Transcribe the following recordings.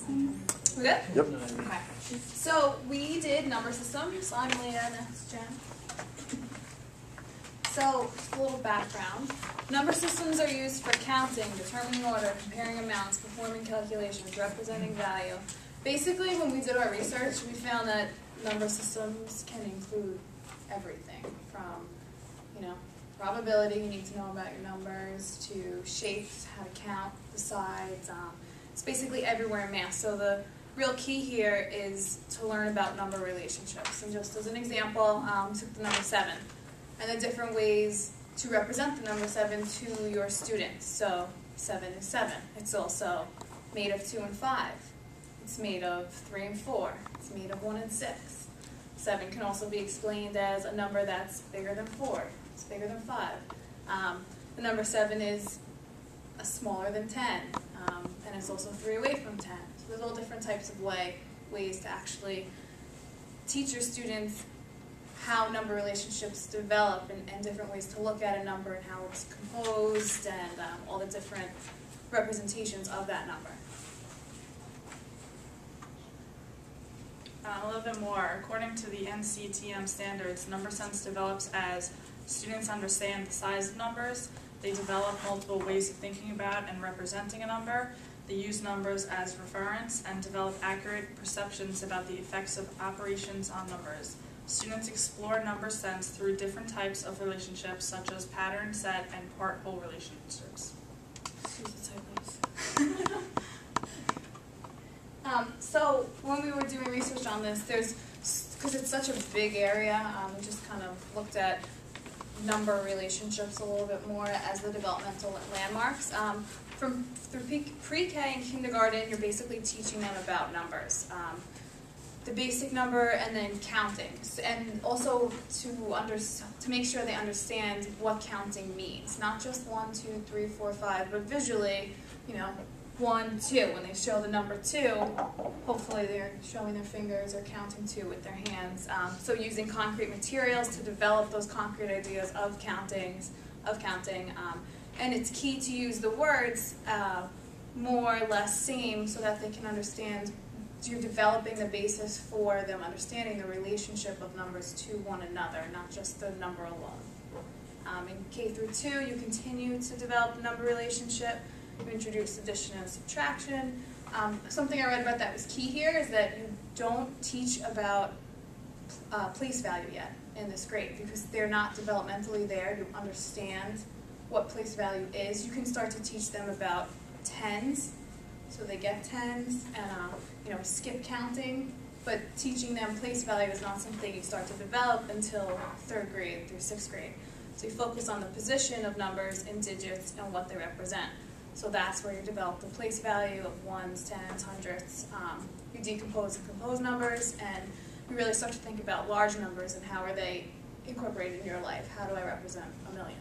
We good? Yep. Okay. So we did number systems. I'm Lea and that's Jen. So just a little background. Number systems are used for counting, determining order, comparing amounts, performing calculations, representing value. Basically, when we did our research, we found that number systems can include everything from, probability, you need to know about your numbers, to shapes, how to count, the sides. It's basically everywhere in math. So the real key here is to learn about number relationships. And just as an example, we took the number 7 and the different ways to represent the number 7 to your students. So 7 is 7. It's also made of 2 and 5. It's made of 3 and 4. It's made of 1 and 6. 7 can also be explained as a number that's bigger than 4. It's bigger than 5. The number 7 is smaller than 10, and it's also 3 away from 10. So there's all different types of ways to actually teach your students how number relationships develop and different ways to look at a number and how it's composed and all the different representations of that number. A little bit more. According to the NCTM standards, number sense develops as students understand the size of numbers. They develop multiple ways of thinking about and representing a number. They use numbers as reference and develop accurate perceptions about the effects of operations on numbers. Students explore number sense through different types of relationships, such as pattern, set, and part-whole relationships. So when we were doing research on this, because it's such a big area, we just kind of looked at number relationships a little bit more as the developmental landmarks. Through pre-K and kindergarten, you're basically teaching them about numbers. The basic number and then counting. And also to make sure they understand what counting means. Not just 1, 2, 3, 4, 5, but visually, 1, 2. When they show the number 2, hopefully they're showing their fingers or counting 2 with their hands. So using concrete materials to develop those concrete ideas of counting. And it's key to use the words more or less same so that they can understand. You're developing the basis for them understanding the relationship of numbers to one another, not just the number alone. In K through 2, you continue to develop the number relationship. You introduce addition and subtraction. Something I read about that was key here is that you don't teach about place value yet in this grade because they're not developmentally there to understand what place value is. You can start to teach them about tens, so they get tens, and skip counting, but teaching them place value is not something you start to develop until 3rd grade through 6th grade. So you focus on the position of numbers in digits and what they represent. So that's where you develop the place value of ones, tens, hundreds. You decompose and compose numbers, and you really start to think about large numbers and how are they incorporated in your life. How do I represent a million?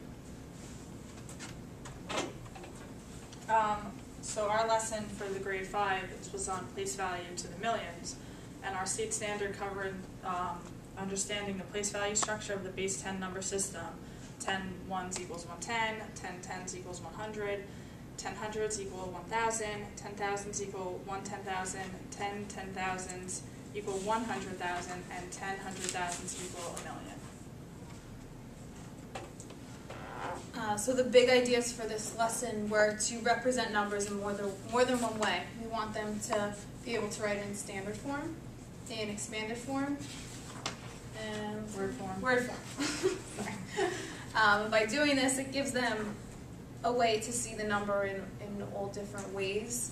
So our lesson for the grade 5 was on place value to the millions, and our state standard covered understanding the place value structure of the base 10 number system. 10 ones equals 110, 10 tens equals 100, 10 hundreds equal 1,000, 10 thousands equal 1 10,000, 10 10,000s equal 100,000, and 10 100,000s equal a million. So the big ideas for this lesson were to represent numbers in more than one way. We want them to be able to write in standard form, in expanded form, and Word form. Word form. Sorry. By doing this, it gives them a way to see the number in all different ways.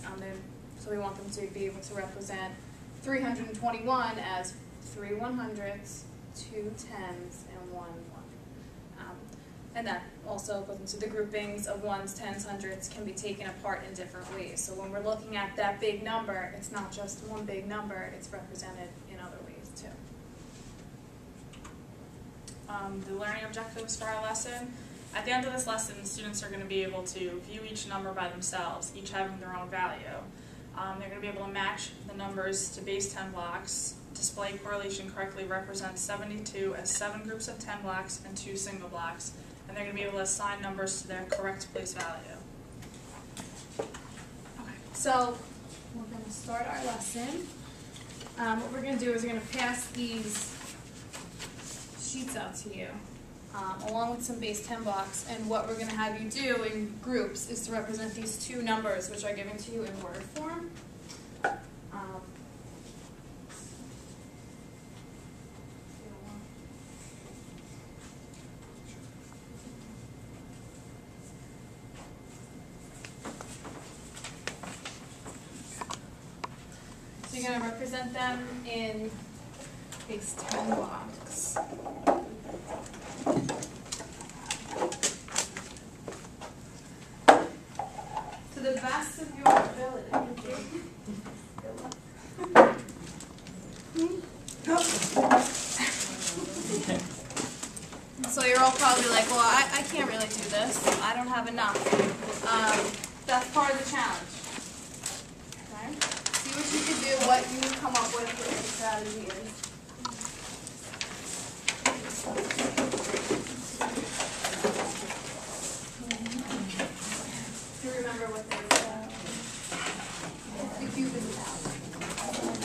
So we want them to be able to represent 321 as 3 100s, 2 10s, and 1 1. And that also goes into the groupings of ones, tens, hundreds can be taken apart in different ways. So when we're looking at that big number, it's not just one big number, it's represented in other ways too. The learning objectives for our lesson. At the end of this lesson, students are going to be able to view each number by themselves, each having their own value. They're going to be able to match the numbers to base 10 blocks, display correlation correctly, represent 72 as 7 groups of 10 blocks and 2 single blocks, and they're going to be able to assign numbers to their correct place value. Okay. So we're going to start our lesson. What we're going to do is we're going to pass these sheets out to you, along with some base 10 blocks. And what we're going to have you do in groups is to represent these two numbers, which are given to you in word form. So you're going to represent them in base 10 blocks. To the best of your ability. So you're all probably like, well, I can't really do this. I don't have enough. That's part of the challenge. Okay? See what you can do, what you come up with what your strategy is. Do you remember what they said? The cube is a thousand.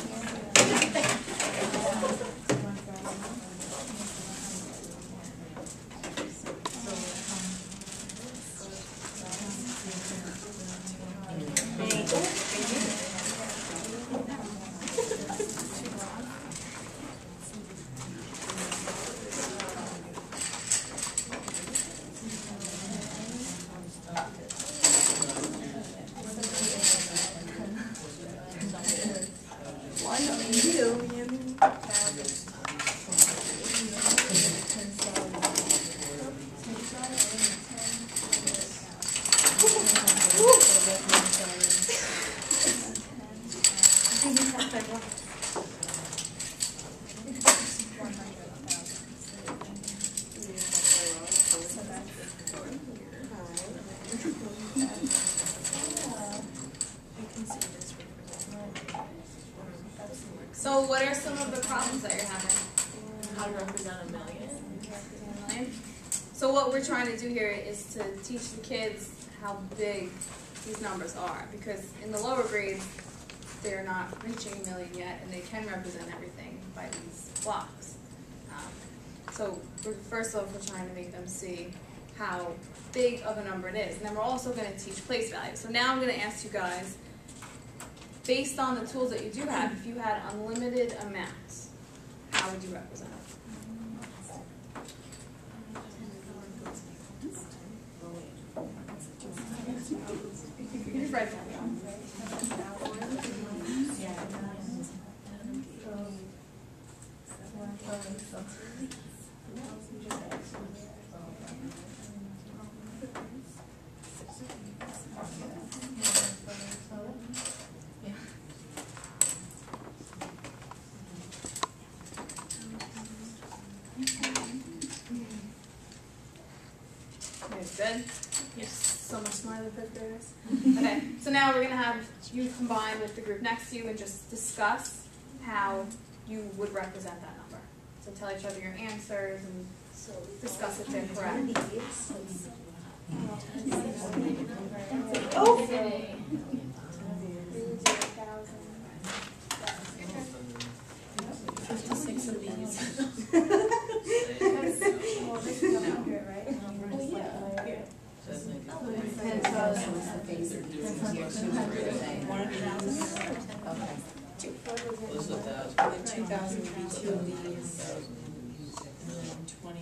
So what are some of the problems that you're having? How to represent a million. So what we're trying to do here is to teach the kids how big these numbers are, because in the lower grades they're not reaching a million yet, and they can represent everything by these blocks. So first off, we're trying to make them see how big of a number it is, and then we're also going to teach place value. So now I'm going to ask you guys, based on the tools that you do have, if you had unlimited amounts, how would you represent it? You can write that down. Good? Yes. So much smarter than fifth graders. Okay, so now we're going to have you combine with the group next to you and just discuss how you would represent that number. So tell each other your answers and discuss if they're correct. Oh! 56 of these. What's the 2,000 would be 2 of these, and then 20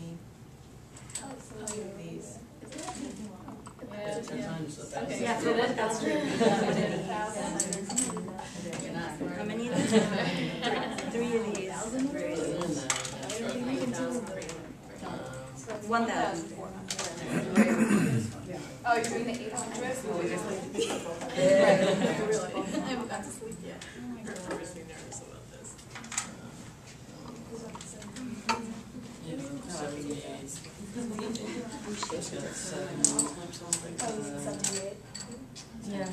of these. Yeah, 10 times the thousand. Yeah, for what? That's true. How many of these? 3 of these. 1,000. Oh, you're doing the 800? I haven't got to sleep yet. I'm nervous about this. Yeah. So, yeah.